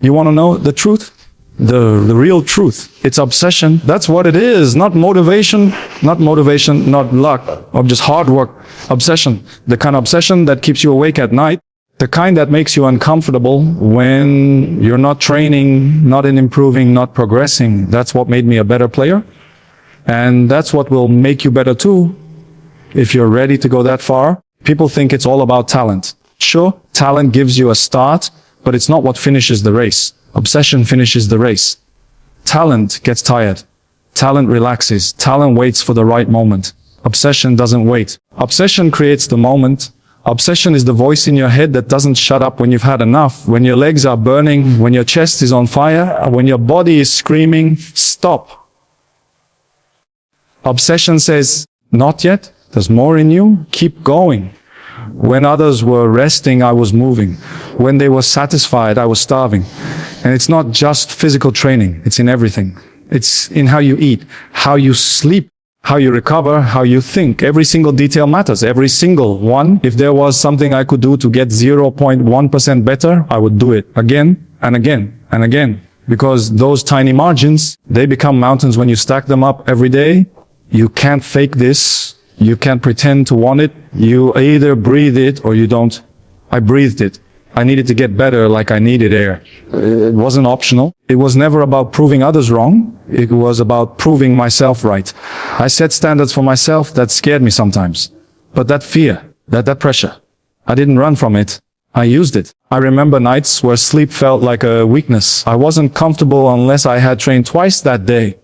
You want to know the truth? The real truth. It's obsession. That's what it is. Not motivation, not luck, or just hard work. Obsession. The kind of obsession that keeps you awake at night. The kind that makes you uncomfortable when you're not training, not improving, not progressing. That's what made me a better player. And that's what will make you better too, if you're ready to go that far. People think it's all about talent. Sure, talent gives you a start, but it's not what finishes the race. Obsession finishes the race. Talent gets tired. Talent relaxes. Talent waits for the right moment. Obsession doesn't wait. Obsession creates the moment. Obsession is the voice in your head that doesn't shut up when you've had enough, when your legs are burning, when your chest is on fire, when your body is screaming, stop. Obsession says, not yet, there's more in you, keep going. When others were resting, I was moving. When they were satisfied, I was starving. And it's not just physical training, it's in everything. It's in how you eat, how you sleep, how you recover, how you think. Every single detail matters, every single one. If there was something I could do to get 0.1% better, I would do it again and again and again. Because those tiny margins, they become mountains when you stack them up every day. You can't fake this. You can't pretend to want it. You either breathe it or you don't. I breathed it. I needed to get better like I needed air. It wasn't optional. It was never about proving others wrong. It was about proving myself right. I set standards for myself that scared me sometimes. But that fear, that pressure, I didn't run from it. I used it. I remember nights where sleep felt like a weakness. I wasn't comfortable unless I had trained twice that day.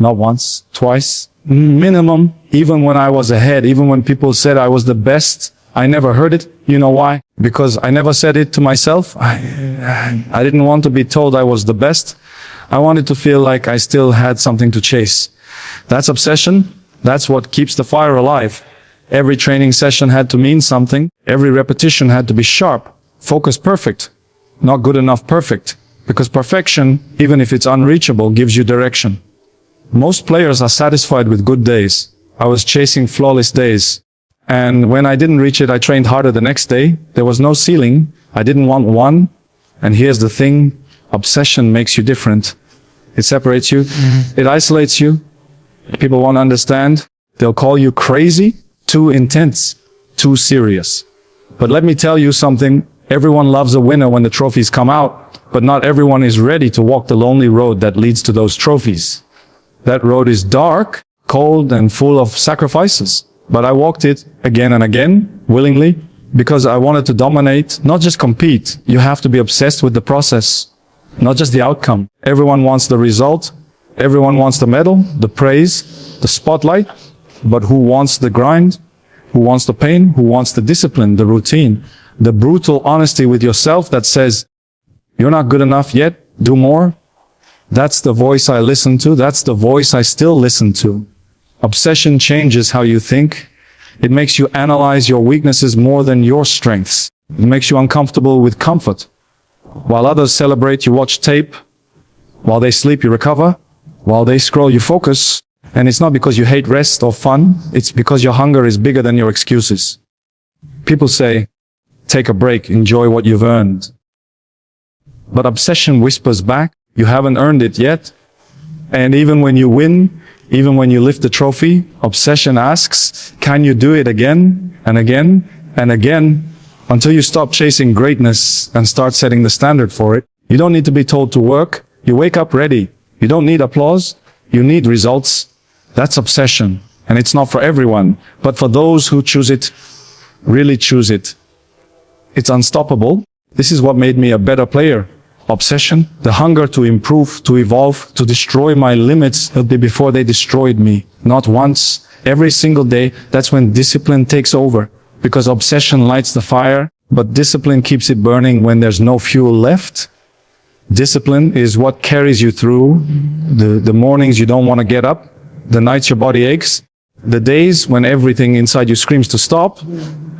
Not once, twice, minimum. Even when I was ahead, even when people said I was the best, I never heard it. You know why? Because I never said it to myself. I didn't want to be told I was the best. I wanted to feel like I still had something to chase. That's obsession. That's what keeps the fire alive. Every training session had to mean something. Every repetition had to be sharp. Focus perfect. Not good enough perfect. Because perfection, even if it's unreachable, gives you direction. Most players are satisfied with good days. I was chasing flawless days. And when I didn't reach it, I trained harder the next day. There was no ceiling. I didn't want one. And here's the thing. Obsession makes you different. It separates you. It isolates you. People won't understand. They'll call you crazy, too intense, too serious. But let me tell you something. Everyone loves a winner when the trophies come out, but not everyone is ready to walk the lonely road that leads to those trophies. That road is dark, cold, and full of sacrifices. But I walked it again and again, willingly, because I wanted to dominate, not just compete. You have to be obsessed with the process, not just the outcome. Everyone wants the result. Everyone wants the medal, the praise, the spotlight. But who wants the grind? Who wants the pain? Who wants the discipline, the routine, the brutal honesty with yourself that says, you're not good enough yet, do more? That's the voice I listen to. That's the voice I still listen to. Obsession changes how you think. It makes you analyze your weaknesses more than your strengths. It makes you uncomfortable with comfort. While others celebrate, you watch tape. While they sleep, you recover. While they scroll, you focus. And it's not because you hate rest or fun. It's because your hunger is bigger than your excuses. People say, take a break, enjoy what you've earned. But obsession whispers back, you haven't earned it yet. And even when you win, even when you lift the trophy, obsession asks, can you do it again and again and again until you stop chasing greatness and start setting the standard for it? You don't need to be told to work. You wake up ready. You don't need applause. You need results. That's obsession. And it's not for everyone, but for those who choose it, really choose it. It's unstoppable. This is what made me a better player. Obsession, the hunger to improve, to evolve, to destroy my limits before they destroyed me. Not once, every single day. That's when discipline takes over. Because obsession lights the fire, but discipline keeps it burning when there's no fuel left. Discipline is what carries you through the mornings you don't want to get up, the nights your body aches, the days when everything inside you screams to stop,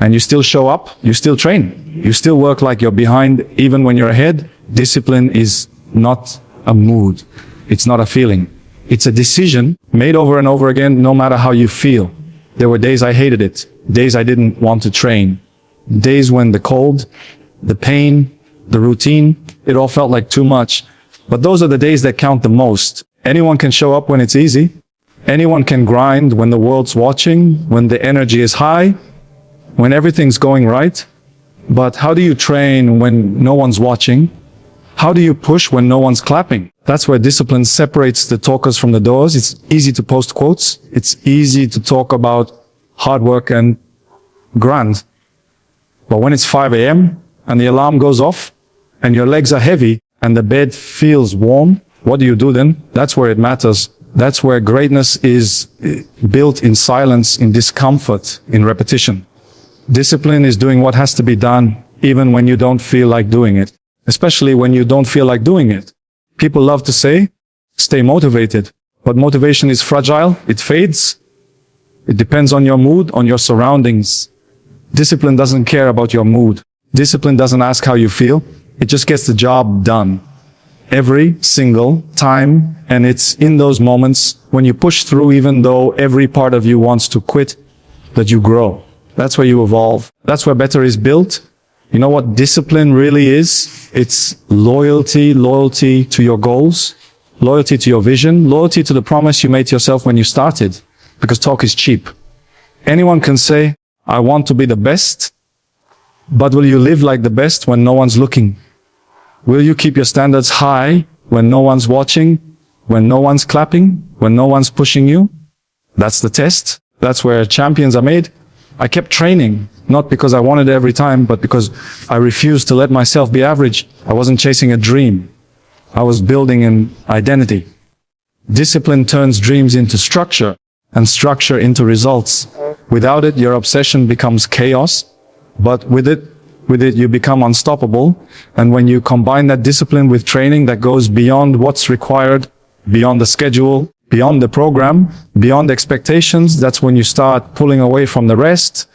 and you still show up, you still train, you still work like you're behind even when you're ahead. Discipline is not a mood. It's not a feeling. It's a decision made over and over again, no matter how you feel. There were days I hated it, days I didn't want to train, days when the cold, the pain, the routine, It all felt like too much. But those are the days that count the most. Anyone can show up when it's easy. Anyone can grind when the world's watching, when the energy is high, when everything's going right. But how do you train when no one's watching? How do you push when no one's clapping? That's where discipline separates the talkers from the doers. It's easy to post quotes. It's easy to talk about hard work and grind. But when it's 5 a.m. and the alarm goes off and your legs are heavy and the bed feels warm, what do you do then? That's where it matters. That's where greatness is built in silence, in discomfort, in repetition. Discipline is doing what has to be done, even when you don't feel like doing it. Especially when you don't feel like doing it. People love to say, stay motivated. But motivation is fragile. It fades. It depends on your mood, on your surroundings. Discipline doesn't care about your mood. Discipline doesn't ask how you feel. It just gets the job done. Every single time. And it's in those moments when you push through, even though every part of you wants to quit, that you grow. That's where you evolve. That's where better is built. You know what discipline really is? It's loyalty to your goals, loyalty to your vision, loyalty to the promise you made to yourself when you started. Because talk is cheap. Anyone can say, I want to be the best, but will you live like the best when no one's looking? Will you keep your standards high when no one's watching, when no one's clapping, when no one's pushing you? That's the test. That's where champions are made. I kept training, not because I wanted it every time, but because I refused to let myself be average. I wasn't chasing a dream. I was building an identity. Discipline turns dreams into structure, and structure into results. Without it, your obsession becomes chaos, but with it you become unstoppable. And when you combine that discipline with training that goes beyond what's required, beyond the schedule, beyond the program, beyond expectations, that's when you start pulling away from the rest.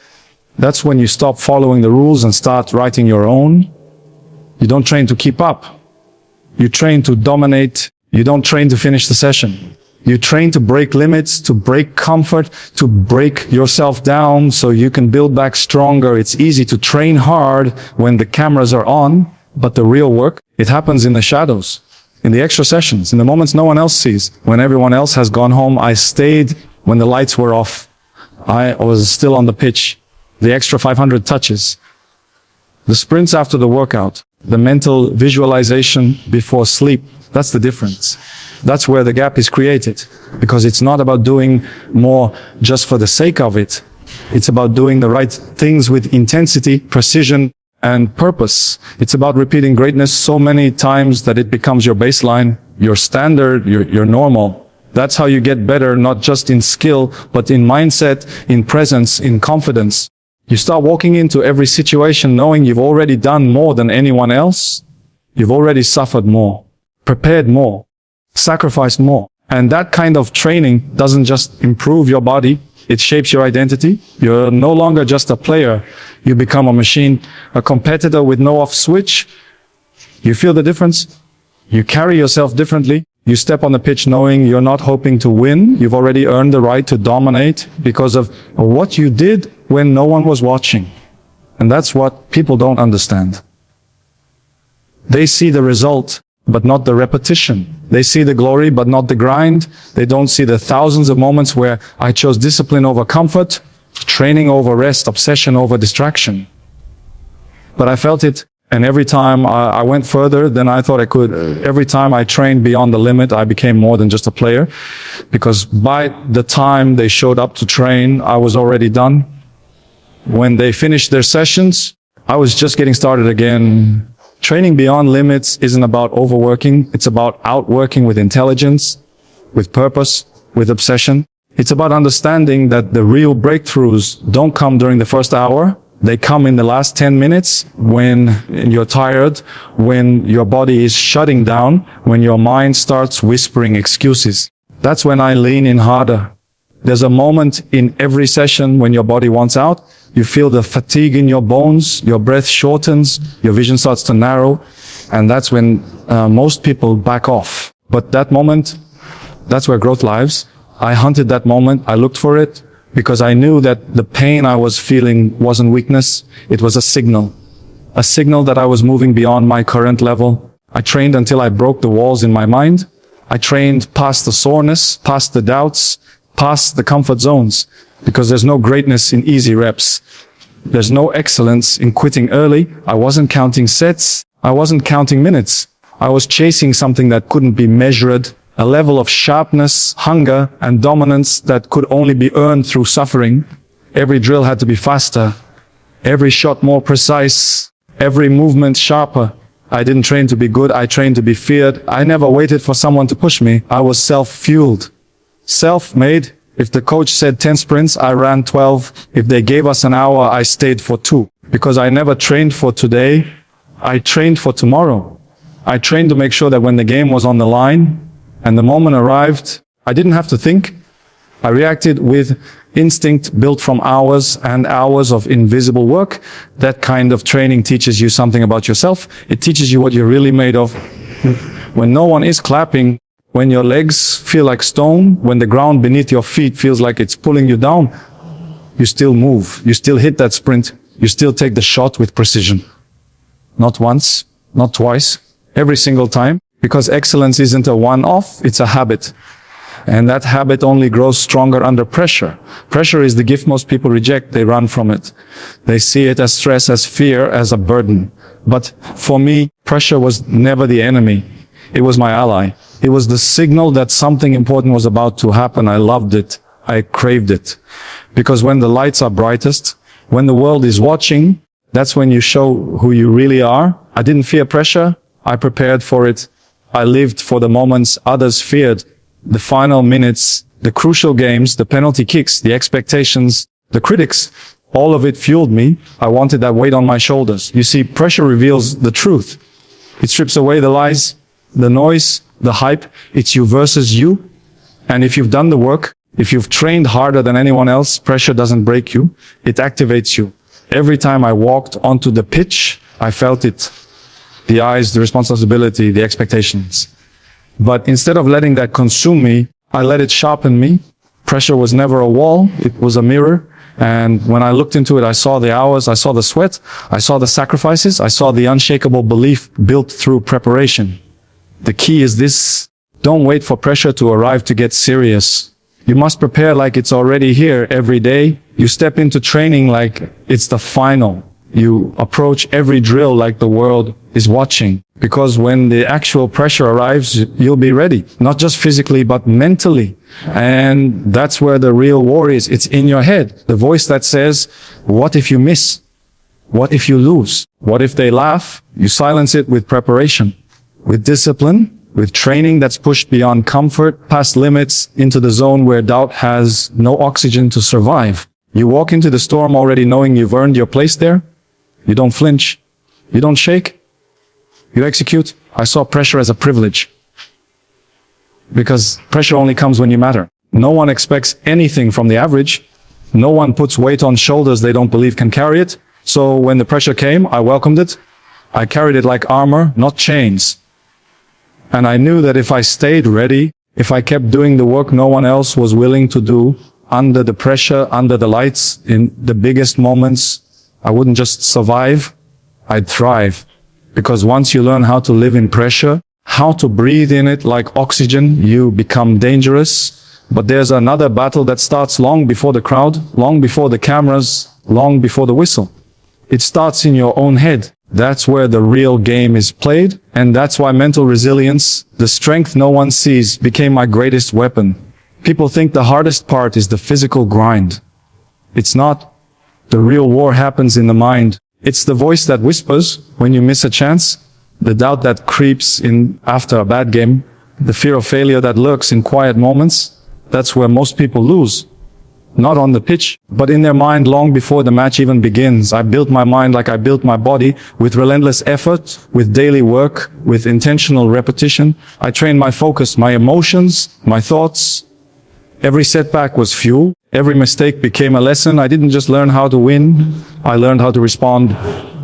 That's when you stop following the rules and start writing your own. You don't train to keep up. You train to dominate. You don't train to finish the session. You train to break limits, to break comfort, to break yourself down so you can build back stronger. It's easy to train hard when the cameras are on, but the real work, it happens in the shadows, in the extra sessions, in the moments no one else sees. When everyone else has gone home, I stayed when the lights were off. I was still on the pitch. The extra 500 touches. The sprints after the workout. The mental visualization before sleep. That's the difference. That's where the gap is created. Because it's not about doing more just for the sake of it. It's about doing the right things with intensity, precision, and purpose. It's about repeating greatness so many times that it becomes your baseline, your standard, your normal. That's how you get better, not just in skill, but in mindset, in presence, in confidence. You start walking into every situation knowing you've already done more than anyone else. You've already suffered more, prepared more, sacrificed more. And that kind of training doesn't just improve your body, it shapes your identity. You're no longer just a player. You become a machine, a competitor with no off switch. You feel the difference? You carry yourself differently. You step on the pitch knowing you're not hoping to win. You've already earned the right to dominate because of what you did when no one was watching. And that's what people don't understand. They see the result, but not the repetition. They see the glory, but not the grind. They don't see the thousands of moments where I chose discipline over comfort, training over rest, obsession over distraction. But I felt it. And every time I went further than I thought I could, every time I trained beyond the limit, I became more than just a player. Because by the time they showed up to train, I was already done. When they finished their sessions, I was just getting started again. Training beyond limits isn't about overworking. It's about outworking with intelligence, with purpose, with obsession. It's about understanding that the real breakthroughs don't come during the first hour. They come in the last 10 minutes when you're tired, when your body is shutting down, when your mind starts whispering excuses. That's when I lean in harder. There's a moment in every session when your body wants out. You feel the fatigue in your bones, your breath shortens, your vision starts to narrow, and that's when most people back off. But that moment, that's where growth lives. I hunted that moment, I looked for it, because I knew that the pain I was feeling wasn't weakness, it was a signal that I was moving beyond my current level. I trained until I broke the walls in my mind. I trained past the soreness, past the doubts, past the comfort zones, because there's no greatness in easy reps. There's no excellence in quitting early. I wasn't counting sets. I wasn't counting minutes. I was chasing something that couldn't be measured, a level of sharpness, hunger, and dominance that could only be earned through suffering. Every drill had to be faster, every shot more precise, every movement sharper. I didn't train to be good, I trained to be feared. I never waited for someone to push me. I was self-fueled, self-made. If the coach said 10 sprints, I ran 12. If they gave us an hour, I stayed for 2. Because I never trained for today, I trained for tomorrow. I trained to make sure that when the game was on the line and the moment arrived, I didn't have to think. I reacted with instinct built from hours and hours of invisible work. That kind of training teaches you something about yourself. It teaches you what you're really made of. When no one is clapping, when your legs feel like stone, when the ground beneath your feet feels like it's pulling you down, you still move. You still hit that sprint. You still take the shot with precision. Not once, not twice, every single time. Because excellence isn't a one-off, it's a habit. And that habit only grows stronger under pressure. Pressure is the gift most people reject. They run from it. They see it as stress, as fear, as a burden. But for me, pressure was never the enemy. It was my ally. It was the signal that something important was about to happen. I loved it. I craved it. Because when the lights are brightest, when the world is watching, that's when you show who you really are. I didn't fear pressure. I prepared for it. I lived for the moments others feared. The final minutes, the crucial games, the penalty kicks, the expectations, the critics, all of it fueled me. I wanted that weight on my shoulders. You see, pressure reveals the truth. It strips away the lies, the noise, the hype. It's you versus you. And if you've done the work, if you've trained harder than anyone else, pressure doesn't break you. It activates you. Every time I walked onto the pitch, I felt it. The eyes, the responsibility, the expectations. But instead of letting that consume me, I let it sharpen me. Pressure was never a wall, it was a mirror. And when I looked into it, I saw the hours, I saw the sweat, I saw the sacrifices, I saw the unshakable belief built through preparation. The key is this: don't wait for pressure to arrive to get serious. You must prepare like it's already here every day. You step into training like it's the final. You approach every drill like the world is watching. Because when the actual pressure arrives, you'll be ready. Not just physically, but mentally. And that's where the real war is. It's in your head. The voice that says, what if you miss? What if you lose? What if they laugh? You silence it with preparation, with discipline, with training that's pushed beyond comfort, past limits, into the zone where doubt has no oxygen to survive. You walk into the storm already knowing you've earned your place there. You don't flinch. You don't shake. You execute. I saw pressure as a privilege. Because pressure only comes when you matter. No one expects anything from the average. No one puts weight on shoulders they don't believe can carry it. So when the pressure came, I welcomed it. I carried it like armor, not chains. And I knew that if I stayed ready, if I kept doing the work no one else was willing to do, under the pressure, under the lights, in the biggest moments, I wouldn't just survive, I'd thrive. Because once you learn how to live in pressure, how to breathe in it like oxygen, you become dangerous. But there's another battle that starts long before the crowd, long before the cameras, long before the whistle. It starts in your own head. That's where the real game is played. And that's why mental resilience, the strength no one sees, became my greatest weapon. People think the hardest part is the physical grind. It's not. The real war happens in the mind. It's the voice that whispers when you miss a chance, the doubt that creeps in after a bad game, the fear of failure that lurks in quiet moments. That's where most people lose. Not on the pitch, but in their mind long before the match even begins. I built my mind like I built my body, with relentless effort, with daily work, with intentional repetition. I trained my focus, my emotions, my thoughts. Every setback was fuel. Every mistake became a lesson. I didn't just learn how to win. I learned how to respond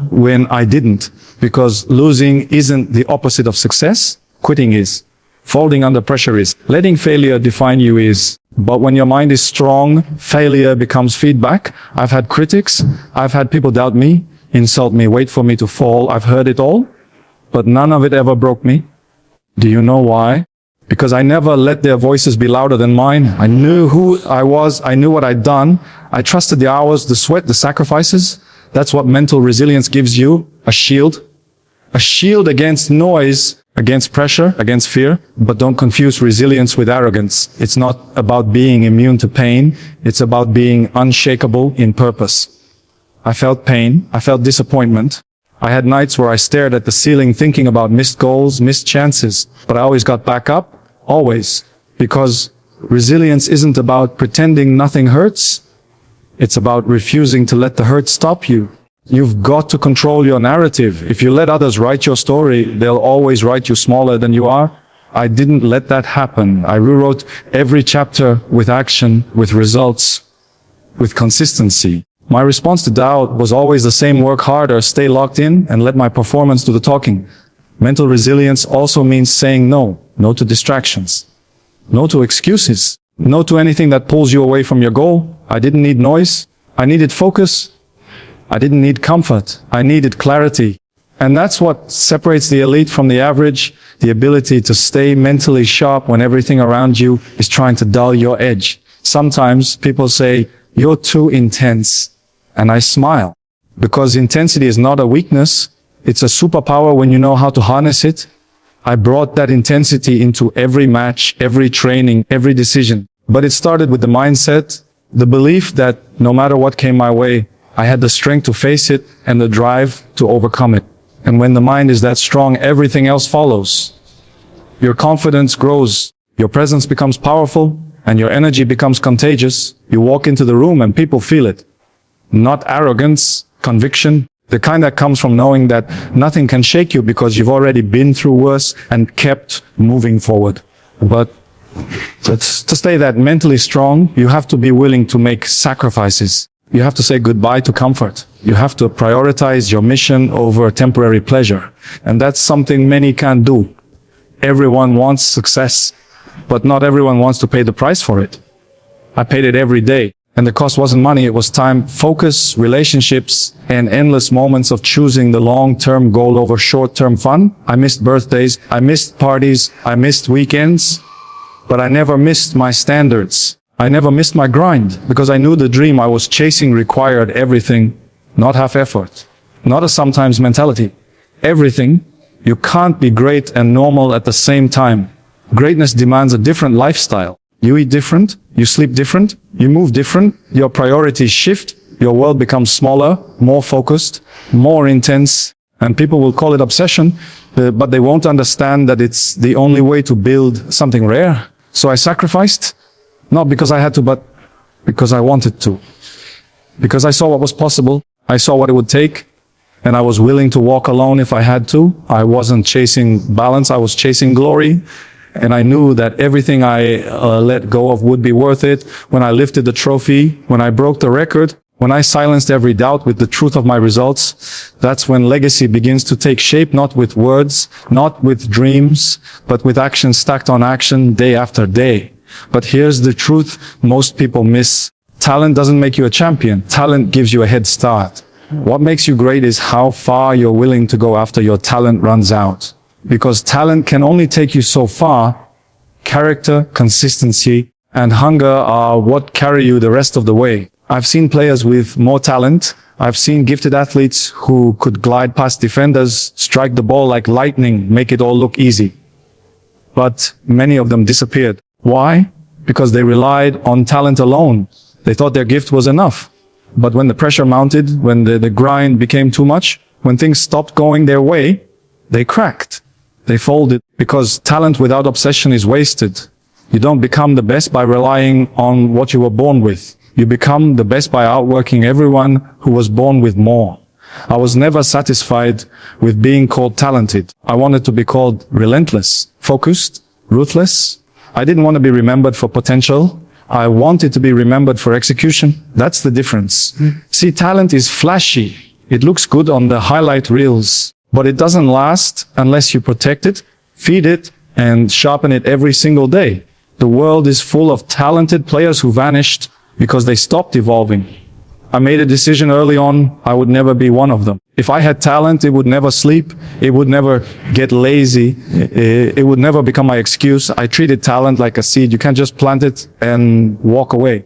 when I didn't. Because losing isn't the opposite of success. Quitting is. Folding under pressure is. Letting failure define you is. But when your mind is strong, failure becomes feedback. I've had critics. I've had people doubt me, insult me, wait for me to fall. I've heard it all. but none of it ever broke me. Do you know why? Because I never let their voices be louder than mine. I knew who I was. I knew what I'd done. I trusted the hours, the sweat, the sacrifices. That's what mental resilience gives you. A shield. A shield against noise, against pressure, against fear. But don't confuse resilience with arrogance. It's not about being immune to pain. It's about being unshakable in purpose. I felt pain. I felt disappointment. I had nights where I stared at the ceiling thinking about missed goals, missed chances. But I always got back up. Always. Because resilience isn't about pretending nothing hurts. It's about refusing to let the hurt stop you. You've got to control your narrative. If you let others write your story, they'll always write you smaller than you are. I didn't let that happen. I rewrote every chapter with action, with results, with consistency. My response to doubt was always the same: work harder, stay locked in, and let my performance do the talking. Mental resilience also means saying no. No to distractions. No to excuses. No to anything that pulls you away from your goal. I didn't need noise. I needed focus. I didn't need comfort. I needed clarity. And that's what separates the elite from the average: the ability to stay mentally sharp when everything around you is trying to dull your edge. Sometimes people say, "You're too intense." And I smile. Because intensity is not a weakness. It's a superpower when you know how to harness it. I brought that intensity into every match, every training, every decision. But it started with the mindset, the belief that no matter what came my way, I had the strength to face it and the drive to overcome it. And when the mind is that strong, everything else follows. Your confidence grows, your presence becomes powerful, and your energy becomes contagious. You walk into the room and people feel it. Not arrogance, conviction, the kind that comes from knowing that nothing can shake you because you've already been through worse and kept moving forward. But to stay that mentally strong, you have to be willing to make sacrifices. You have to say goodbye to comfort. You have to prioritize your mission over temporary pleasure. And that's something many can't do. Everyone wants success, but not everyone wants to pay the price for it. I paid it every day. And the cost wasn't money, it was time, focus, relationships, and endless moments of choosing the long-term goal over short-term fun. I missed birthdays, I missed parties, I missed weekends, but I never missed my standards. I never missed my grind, because I knew the dream I was chasing required everything, not half effort, not a sometimes mentality. Everything. You can't be great and normal at the same time. Greatness demands a different lifestyle. You eat different, you sleep different, you move different, your priorities shift, your world becomes smaller, more focused, more intense, and people will call it obsession, but they won't understand that it's the only way to build something rare. So I sacrificed, not because I had to, but because I wanted to. Because I saw what was possible, I saw what it would take, and I was willing to walk alone if I had to. I wasn't chasing balance, I was chasing glory. And I knew that everything I let go of would be worth it. When I lifted the trophy, when I broke the record, when I silenced every doubt with the truth of my results, that's when legacy begins to take shape, not with words, not with dreams, but with action stacked on action day after day. But here's the truth most people miss. Talent doesn't make you a champion. Talent gives you a head start. What makes you great is how far you're willing to go after your talent runs out. Because talent can only take you so far. Character, consistency, and hunger are what carry you the rest of the way. I've seen players with more talent. I've seen gifted athletes who could glide past defenders, strike the ball like lightning, make it all look easy. But many of them disappeared. Why? Because they relied on talent alone. They thought their gift was enough. But when the pressure mounted, when the grind became too much, when things stopped going their way, they cracked. They folded, because talent without obsession is wasted. You don't become the best by relying on what you were born with. You become the best by outworking everyone who was born with more. I was never satisfied with being called talented. I wanted to be called relentless, focused, ruthless. I didn't want to be remembered for potential. I wanted to be remembered for execution. That's the difference. See, talent is flashy. It looks good on the highlight reels. But it doesn't last unless you protect it, feed it, and sharpen it every single day. The world is full of talented players who vanished because they stopped evolving. I made a decision early on, I would never be one of them. If I had talent, it would never sleep. It would never get lazy. It would never become my excuse. I treated talent like a seed. You can't just plant it and walk away.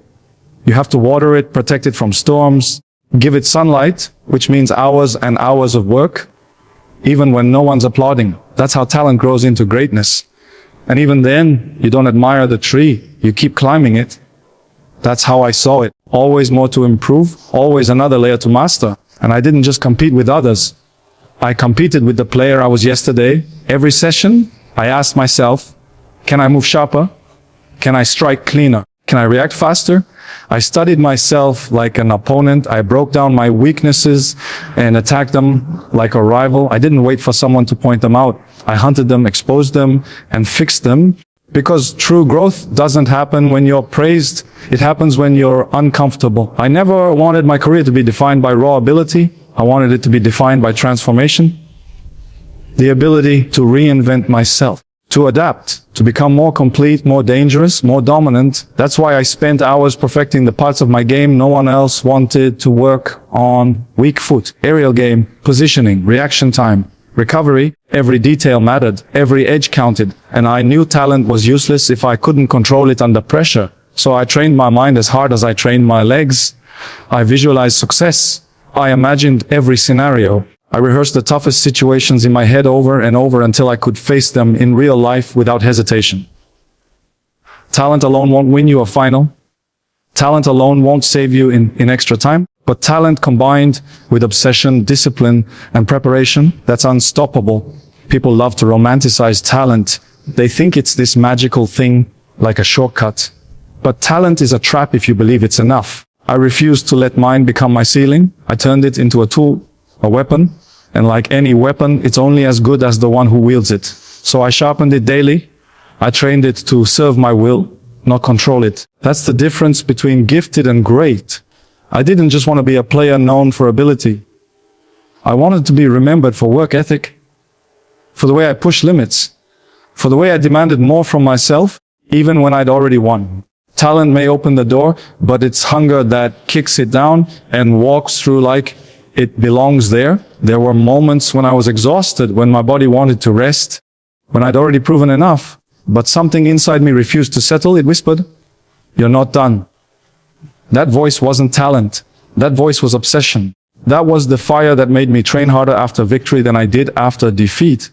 You have to water it, protect it from storms, give it sunlight, which means hours and hours of work, even when no one's applauding. That's how talent grows into greatness. And even then, you don't admire the tree. You keep climbing it. That's how I saw it. Always more to improve, always another layer to master. And I didn't just compete with others. I competed with the player I was yesterday. Every session, I asked myself, can I move sharper? Can I strike cleaner? Can I react faster? I studied myself like an opponent. I broke down my weaknesses and attacked them like a rival. I didn't wait for someone to point them out. I hunted them, exposed them, and fixed them. Because true growth doesn't happen when you're praised. It happens when you're uncomfortable. I never wanted my career to be defined by raw ability. I wanted it to be defined by transformation. The ability to reinvent myself, to adapt, to become more complete, more dangerous, more dominant. That's why I spent hours perfecting the parts of my game no one else wanted to work on. Weak foot, aerial game, positioning, reaction time, recovery. Every detail mattered, every edge counted, and I knew talent was useless if I couldn't control it under pressure. So I trained my mind as hard as I trained my legs. I visualized success. I imagined every scenario. I rehearsed the toughest situations in my head over and over until I could face them in real life without hesitation. Talent alone won't win you a final. Talent alone won't save you in extra time. But talent combined with obsession, discipline, and preparation, that's unstoppable. People love to romanticize talent. They think it's this magical thing, like a shortcut. But talent is a trap if you believe it's enough. I refused to let mine become my ceiling. I turned it into a tool, a weapon. And like any weapon, it's only as good as the one who wields it. So I sharpened it daily. I trained it to serve my will, not control it. That's the difference between gifted and great. I didn't just want to be a player known for ability. I wanted to be remembered for work ethic, for the way I pushed limits, for the way I demanded more from myself, even when I'd already won. Talent may open the door, but it's hunger that kicks it down and walks through like it belongs there. There were moments when I was exhausted, when my body wanted to rest, when I'd already proven enough, but something inside me refused to settle. It whispered, "You're not done." That voice wasn't talent. That voice was obsession. That was the fire that made me train harder after victory than I did after defeat.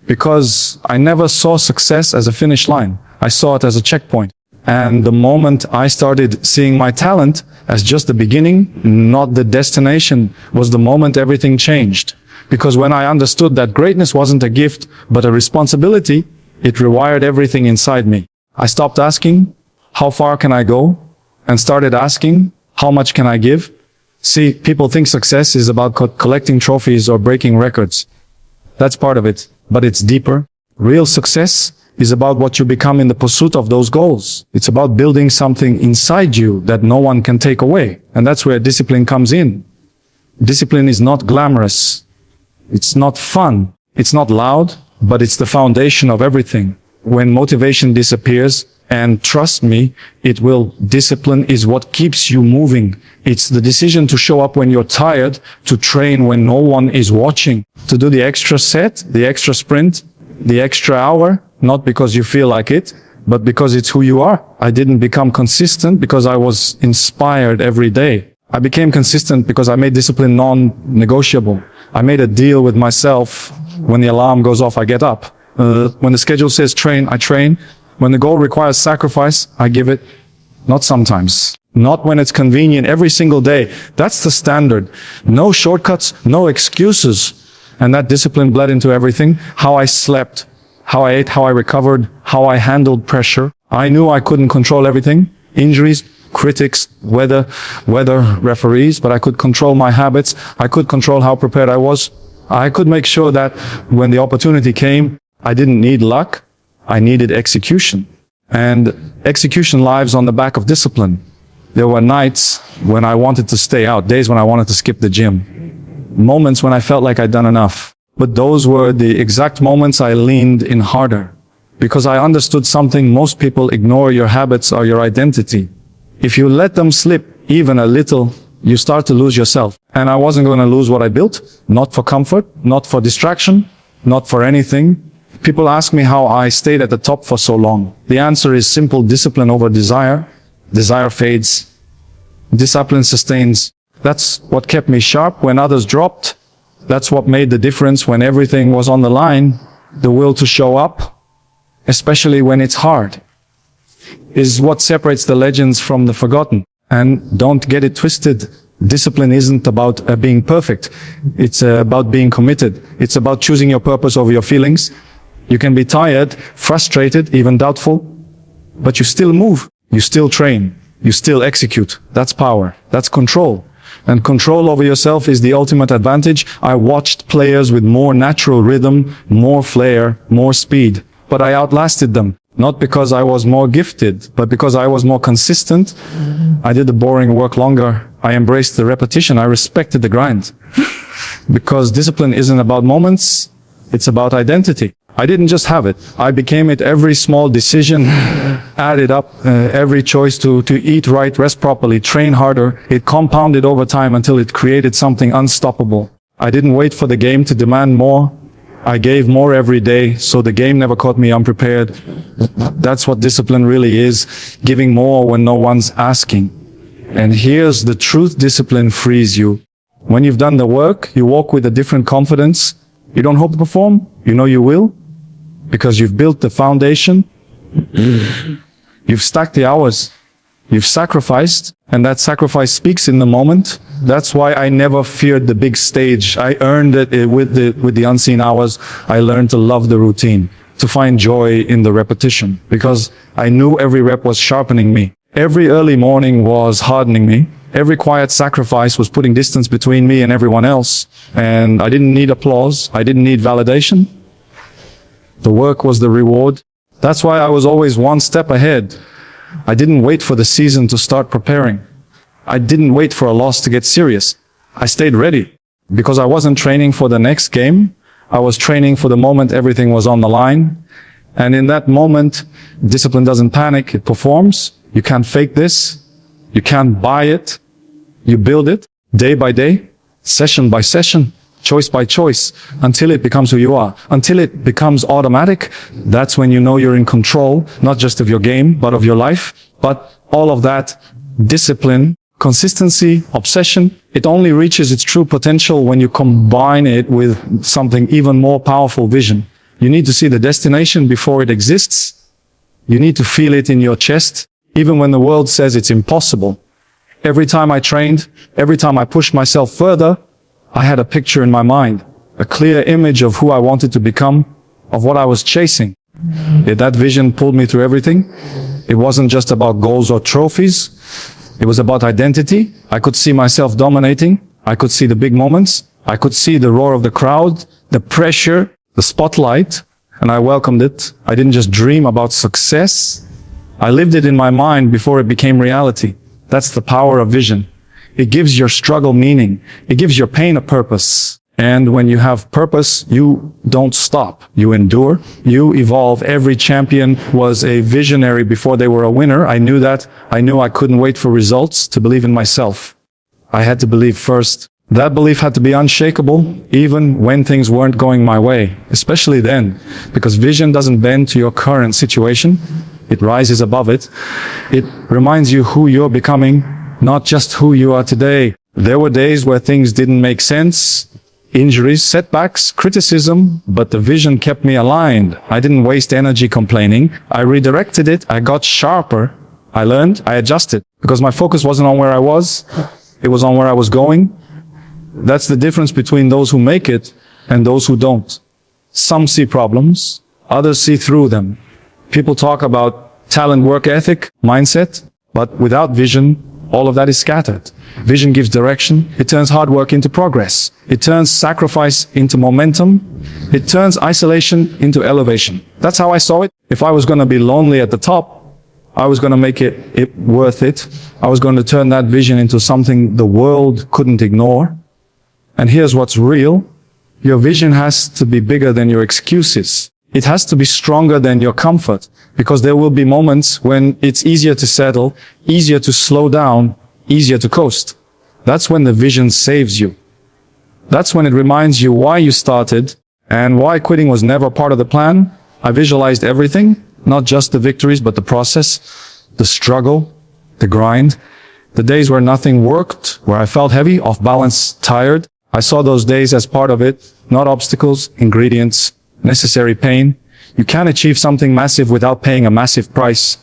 Because I never saw success as a finish line. I saw it as a checkpoint. And the moment I started seeing my talent as just the beginning, not the destination, was the moment everything changed. Because when I understood that greatness wasn't a gift, but a responsibility, it rewired everything inside me. I stopped asking, how far can I go? And started asking, how much can I give? See, people think success is about collecting trophies or breaking records. That's part of it, but it's deeper. Real success is about what you become in the pursuit of those goals. It's about building something inside you that no one can take away. And that's where discipline comes in. Discipline is not glamorous. It's not fun. It's not loud, but it's the foundation of everything. When motivation disappears, and trust me, it will. Discipline is what keeps you moving. It's the decision to show up when you're tired, to train when no one is watching, to do the extra set, the extra sprint, the extra hour, not because you feel like it, but because it's who you are. I didn't become consistent because I was inspired every day. I became consistent because I made discipline non-negotiable. I made a deal with myself. When the alarm goes off, I get up. When the schedule says train, I train. When the goal requires sacrifice, I give it. Not sometimes. Not when it's convenient, every single day. That's the standard. No shortcuts, no excuses. And that discipline bled into everything. How I slept, how I ate, how I recovered, how I handled pressure. I knew I couldn't control everything. Injuries, critics, weather, referees, but I could control my habits. I could control how prepared I was. I could make sure that when the opportunity came, I didn't need luck. I needed execution. And execution lives on the back of discipline. There were nights when I wanted to stay out, days when I wanted to skip the gym, moments when I felt like I'd done enough. But those were the exact moments I leaned in harder. Because I understood something most people ignore: your habits are your identity. If you let them slip even a little, you start to lose yourself. And I wasn't going to lose what I built, not for comfort, not for distraction, not for anything. People ask me how I stayed at the top for so long. The answer is simple: discipline over desire. Desire fades. Discipline sustains. That's what kept me sharp when others dropped. That's what made the difference when everything was on the line. The will to show up, especially when it's hard, is what separates the legends from the forgotten. And don't get it twisted. Discipline isn't about being perfect. It's about being committed. It's about choosing your purpose over your feelings. You can be tired, frustrated, even doubtful, but you still move. You still train. You still execute. That's power. That's control. And control over yourself is the ultimate advantage. I watched players with more natural rhythm, more flair, more speed, but I outlasted them. Not because I was more gifted, but because I was more consistent. I did the boring work longer. I embraced the repetition. I respected the grind. Because discipline isn't about moments, it's about identity. I didn't just have it. I became it. Every small decision added up. Every choice to eat right, rest properly, train harder. It compounded over time until it created something unstoppable. I didn't wait for the game to demand more. I gave more every day, so the game never caught me unprepared. That's what discipline really is, giving more when no one's asking. And here's the truth: discipline frees you. When you've done the work, you walk with a different confidence. You don't hope to perform, you know you will, because you've built the foundation. You've stacked the hours. You've sacrificed, and that sacrifice speaks in the moment. That's why I never feared the big stage. I earned it with the unseen hours. I learned to love the routine, to find joy in the repetition, because I knew every rep was sharpening me. Every early morning was hardening me. Every quiet sacrifice was putting distance between me and everyone else. And I didn't need applause. I didn't need validation. The work was the reward. That's why I was always one step ahead. I didn't wait for the season to start preparing. I didn't wait for a loss to get serious. I stayed ready because I wasn't training for the next game. I was training for the moment everything was on the line. And in that moment, discipline doesn't panic, it performs. You can't fake this. You can't buy it. You build it day by day, session by session, choice by choice, until it becomes who you are, until it becomes automatic. That's when you know you're in control, not just of your game, but of your life. But all of that, discipline, consistency, obsession, it only reaches its true potential when you combine it with something even more powerful: vision. You need to see the destination before it exists. You need to feel it in your chest, even when the world says it's impossible. Every time I trained, every time I pushed myself further, I had a picture in my mind, a clear image of who I wanted to become, of what I was chasing. Yet that vision pulled me through everything. It wasn't just about goals or trophies. It was about identity. I could see myself dominating. I could see the big moments. I could see the roar of the crowd, the pressure, the spotlight, and I welcomed it. I didn't just dream about success. I lived it in my mind before it became reality. That's the power of vision. It gives your struggle meaning. It gives your pain a purpose. And when you have purpose, you don't stop. You endure. You evolve. Every champion was a visionary before they were a winner. I knew that. I knew I couldn't wait for results to believe in myself. I had to believe first. That belief had to be unshakable, even when things weren't going my way, especially then, because vision doesn't bend to your current situation. It rises above it. It reminds you who you're becoming, not just who you are today. There were days where things didn't make sense, injuries, setbacks, criticism, but the vision kept me aligned. I didn't waste energy complaining. I redirected it. I got sharper. I learned. I adjusted, because my focus wasn't on where I was. It was on where I was going. That's the difference between those who make it and those who don't. Some see problems, others see through them. People talk about talent, work ethic, mindset, but without vision, all of that is scattered. Vision gives direction. It turns hard work into progress. It turns sacrifice into momentum. It turns isolation into elevation. That's how I saw it. If I was going to be lonely at the top, I was going to make it worth it. I was going to turn that vision into something the world couldn't ignore. And here's what's real. Your vision has to be bigger than your excuses. It has to be stronger than your comfort, because there will be moments when it's easier to settle, easier to slow down, easier to coast. That's when the vision saves you. That's when it reminds you why you started and why quitting was never part of the plan. I visualized everything, not just the victories, but the process, the struggle, the grind, the days where nothing worked, where I felt heavy, off balance, tired. I saw those days as part of it, not obstacles, ingredients, necessary pain. You can't achieve something massive without paying a massive price.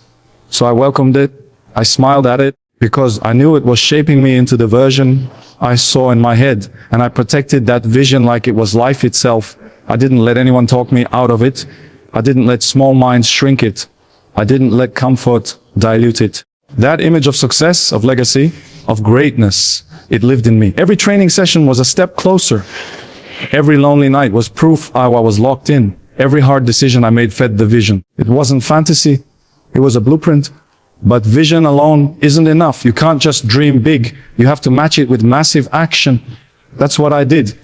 So I welcomed it. I smiled at it because I knew it was shaping me into the version I saw in my head. And I protected that vision like it was life itself. I didn't let anyone talk me out of it. I didn't let small minds shrink it. I didn't let comfort dilute it. That image of success, of legacy, of greatness, it lived in me. Every training session was a step closer. Every lonely night was proof I was locked in. Every hard decision I made fed the vision. It wasn't fantasy. It was a blueprint. But vision alone isn't enough. You can't just dream big. You have to match it with massive action. That's what I did.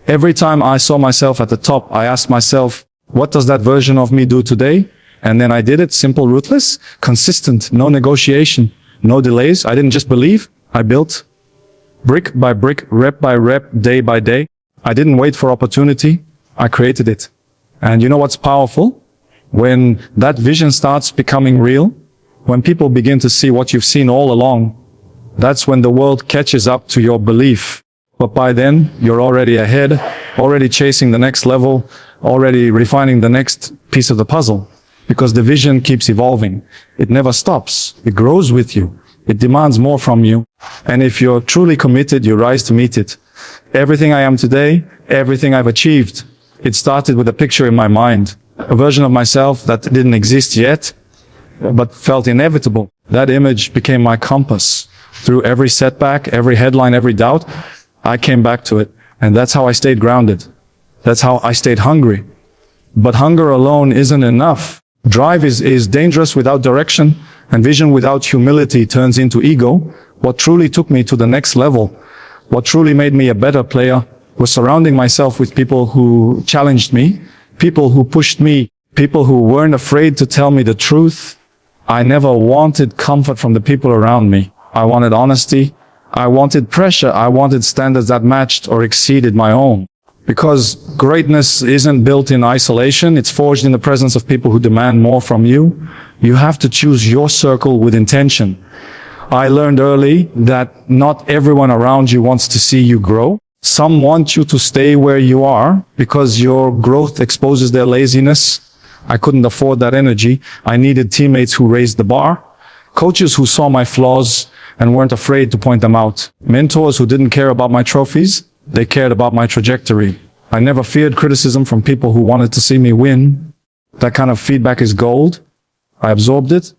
Every time I saw myself at the top, I asked myself, what does that version of me do today? And then I did it. Simple, ruthless, consistent, no negotiation, no delays. I didn't just believe. I built brick by brick, rep by rep, day by day. I didn't wait for opportunity. I created it. And you know what's powerful? When that vision starts becoming real, when people begin to see what you've seen all along, that's when the world catches up to your belief. But by then, you're already ahead, already chasing the next level, already refining the next piece of the puzzle. Because the vision keeps evolving. It never stops. It grows with you. It demands more from you. And if you're truly committed, you rise to meet it. Everything I am today, everything I've achieved, it started with a picture in my mind. A version of myself that didn't exist yet, but felt inevitable. That image became my compass. Through every setback, every headline, every doubt, I came back to it. And that's how I stayed grounded. That's how I stayed hungry. But hunger alone isn't enough. Drive is dangerous without direction, and vision without humility turns into ego. What truly took me to the next level, what truly made me a better player, was surrounding myself with people who challenged me, people who pushed me, people who weren't afraid to tell me the truth. I never wanted comfort from the people around me. I wanted honesty. I wanted pressure. I wanted standards that matched or exceeded my own. Because greatness isn't built in isolation, it's forged in the presence of people who demand more from you. You have to choose your circle with intention. I learned early that not everyone around you wants to see you grow. Some want you to stay where you are because your growth exposes their laziness. I couldn't afford that energy. I needed teammates who raised the bar, coaches who saw my flaws and weren't afraid to point them out, mentors who didn't care about my trophies. They cared about my trajectory. I never feared criticism from people who wanted to see me win. That kind of feedback is gold. I absorbed it.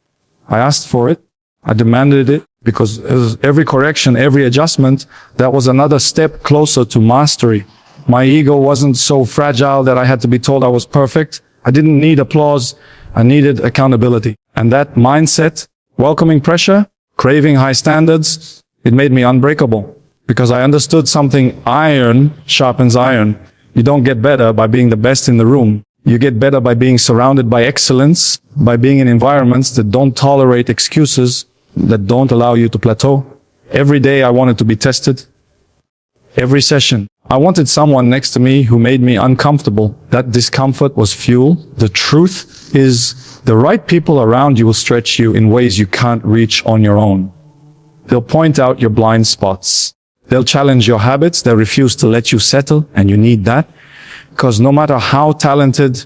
I asked for it. I demanded it because every correction, every adjustment, that was another step closer to mastery. My ego wasn't so fragile that I had to be told I was perfect. I didn't need applause. I needed accountability. And that mindset, welcoming pressure, craving high standards, it made me unbreakable. Because I understood something: iron sharpens iron. You don't get better by being the best in the room. You get better by being surrounded by excellence, by being in environments that don't tolerate excuses, that don't allow you to plateau. Every day I wanted to be tested. Every session. I wanted someone next to me who made me uncomfortable. That discomfort was fuel. The truth is, the right people around you will stretch you in ways you can't reach on your own. They'll point out your blind spots. They'll challenge your habits. They'll refuse to let you settle, and you need that. Because no matter how talented,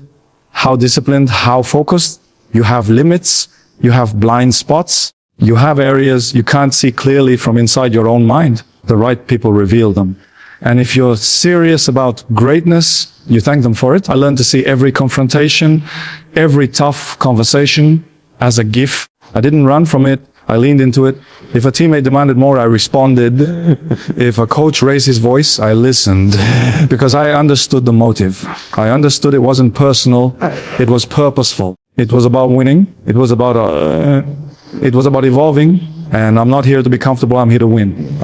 how disciplined, how focused, you have limits, you have blind spots, you have areas you can't see clearly from inside your own mind. The right people reveal them. And if you're serious about greatness, you thank them for it. I learned to see every confrontation, every tough conversation as a gift. I didn't run from it. I leaned into it. If a teammate demanded more, I responded. If a coach raised his voice, I listened. Because I understood the motive. I understood it wasn't personal. It was purposeful. It was about winning. It was about evolving. And I'm not here to be comfortable. I'm here to win.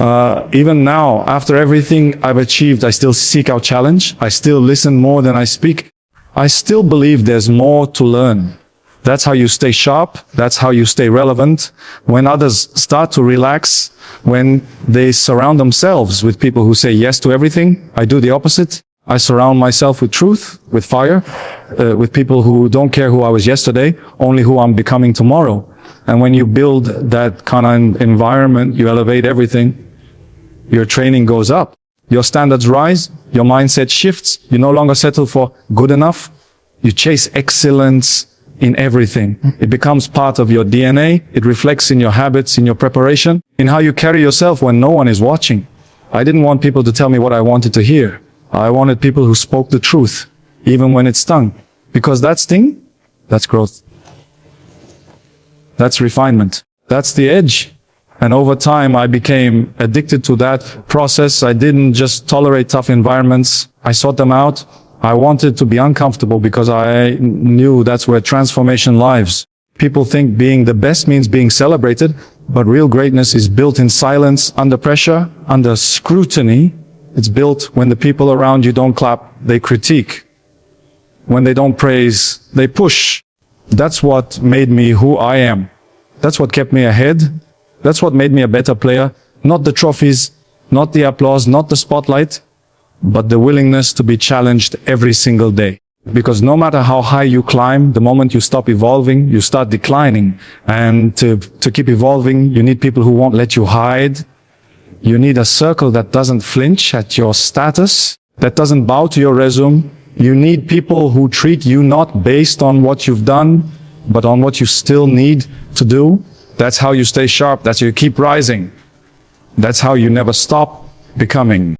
Even now, after everything I've achieved, I still seek out challenge. I still listen more than I speak. I still believe there's more to learn. That's how you stay sharp. That's how you stay relevant. When others start to relax, when they surround themselves with people who say yes to everything, I do the opposite. I surround myself with truth, with fire, with people who don't care who I was yesterday, only who I'm becoming tomorrow. And when you build that kind of environment, you elevate everything, your training goes up. Your standards rise, your mindset shifts. You no longer settle for good enough. You chase excellence in everything. It becomes part of your DNA. It reflects in your habits, in your preparation, in how you carry yourself when no one is watching. I didn't want people to tell me what I wanted to hear. I wanted people who spoke the truth, even when it stung. Because that sting, that's growth. That's refinement. That's the edge. And over time, I became addicted to that process. I didn't just tolerate tough environments. I sought them out. I wanted to be uncomfortable because I knew that's where transformation lives. People think being the best means being celebrated, but real greatness is built in silence, under pressure, under scrutiny. It's built when the people around you don't clap, they critique. When they don't praise, they push. That's what made me who I am. That's what kept me ahead. That's what made me a better player. Not the trophies, not the applause, not the spotlight, but the willingness to be challenged every single day. Because no matter how high you climb, the moment you stop evolving, you start declining. And to keep evolving, you need people who won't let you hide. You need a circle that doesn't flinch at your status, that doesn't bow to your resume. You need people who treat you not based on what you've done, but on what you still need to do. That's how you stay sharp. That's how you keep rising. That's how you never stop becoming.